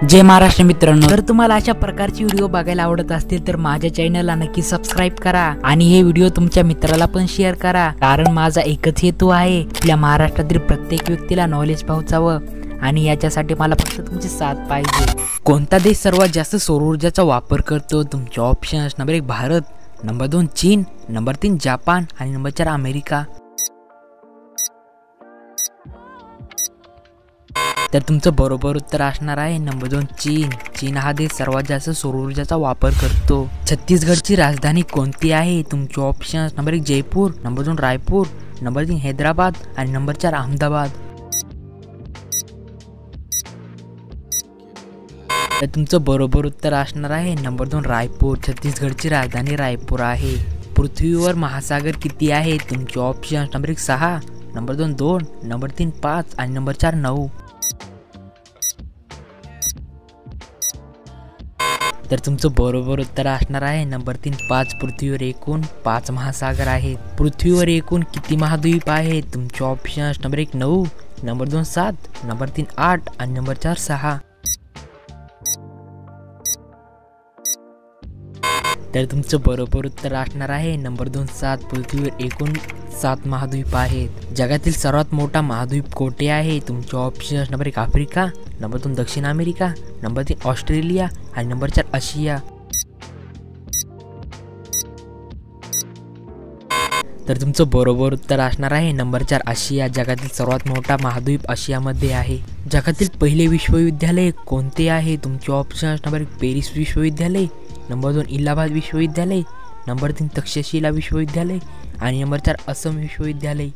जय महाराष्ट्र मित्रांनो, जर तुम्हाला अशा प्रकारची व्हिडिओ बघायला आवडत असतील तर माझ्या चॅनलला नक्की सबस्क्राइब करा आणि हे व्हिडिओ तुमच्या मित्राला पण शेअर करा, कारण माझा एकच हेतू आहे आपल्या महाराष्ट्रातील प्रत्येक व्यक्तीला नॉलेज पोहोचावं आणि याच्यासाठी मला फक्त तुमची साथ पाहिजे। कोणता देश सर्वात जास्त सौर ऊर्जाचा वापर करतो? तुमचे ऑप्शन्स: नंबर 1 भारत, नंबर 2 चीन, नंबर 3 जापान आणि नंबर 4 अमेरिका। तर तुमचं बरोबर उत्तर असणार आहे नंबर 2 चीन। चीन हा देश सर्वात जास्त सौर ऊर्जाचा वापर करतो। छत्तीसगडची राजधानी कोणती आहे? तुमचे options: number 1 Jaipur, number 2 Raipur, number 3 Hyderabad आणि नंबर 4 अहमदाबाद। तर तुमचं बरोबर उत्तर असणार आहे नंबर 2 रायपूर। छत्तीसगडची राजधानी रायपूर आहे। पृथ्वीवर महासागर किती आहे? तुमचे ऑप्शन्स: नंबर 1 6, नंबर 2 2, नंबर 3 5 आणि नंबर 4 9। तर तुमचं बरोबर उत्तर असणार आहे नंबर 3 5। पृथ्वीवर एकूण 5 महासागर आहेत। पृथ्वीवर एकूण किती महाद्वीप आहेत? तुमचे ऑप्शन्स: नंबर 1 9, नंबर 2 7, नंबर 3 8 आणि नंबर 4 6। तर तुमचं बरोबर उत्तर असणार आहे नंबर 2 7। पृथ्वीवर एकूण 7 महाद्वीप आहेत। जगातील सर्वात मोठा महाद्वीप कोठे आहे? तुमचे ऑप्शन्स: नंबर 1 आफ्रिका, नंबर 2 दक्षिण अमेरिका, नंबर 3 ऑस्ट्रेलिया आणि नंबर 4 आशिया। तर तुमचं बरोबर उत्तर असणार आहे नंबर 4 आशिया। जगातील सर्वात मोठा महाद्वीप आशियामध्ये आहे। जगातील पहिले विश्वविद्यालय कोणते आहे? तुमचे ऑप्शन्स: नंबर 1 पेरिस विश्वविद्यालय, नंबर 2 इलाहाबाद विश्वविद्यालय, नंबर 3 तक्षशिला विश्वविद्यालय आणि नंबर 4 असम विश्वविद्यालय।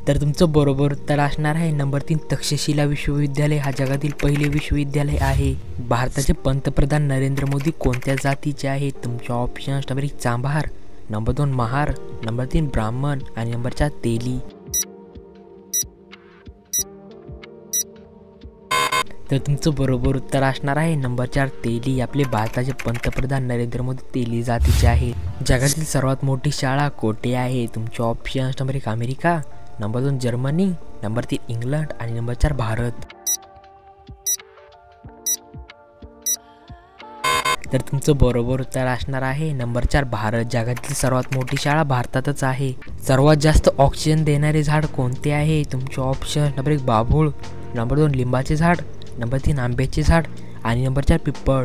तर तुमचं बरोबर उत्तर असणार आहे नंबर 3 तक्षशिला विश्वविद्यालय हा जगातील पहिले विश्वविद्यालय आहे। भारताचे पंतप्रधान नरेंद्र मोदी कोणत्या जातीचे आहेत? तुमचे ऑप्शन्स: नंबर 1 चांभार, नंबर 2 महार, नंबर 3 ब्राह्मण आणि नंबर 4 तेली। तर तुमचं बरोबर उत्तर असणार आहे नंबर 4 तेली। आपले भारताचे पंतप्रधान नरेंद्र मोदी तेली जातीचे आहेत। जगातील सर्वात मोठी शाळा कोठे आहे? तुमचे options: number 1 America, number 2 Germany, number 3 England आणि नंबर 4 भारत। तर तुमचं बरोबर उत्तर असणार आहे नंबर 4 भारत। जगातील सर्वात मोठी शाळा भारतातच आहे। सर्वात जास्त ऑक्सिजन देणारे झाड कोणते आहे? तुमचे ऑप्शन्स: नंबर 1 बाभूळ, नंबर 2 लिंबाचे झाड, नंबर 3 आंब्याचे झाड आणि नंबर 4 पिंपळ।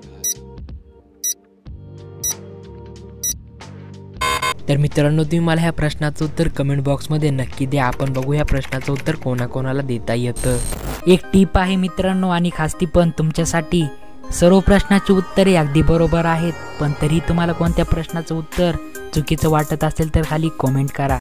तर मित्रांनो, तुम्ही मला ह्या प्रश्नाचं उत्तर कमेंट बॉक्समध्ये नक्की द्या। आपण बघू ह्या प्रश्नाचं उत्तर कोणाकोणाला देता येतं। एक टिप आहे मित्रांनो आणि खास टिप पण तुमच्यासाठी, सर्व प्रश्नाची उत्तरे अगदी बरोबर आहेत, पण तरी तुम्हाला कोणत्या प्रश्नाचं उत्तर चुकीचं वाटत असेल तर खाली कमेंट करा।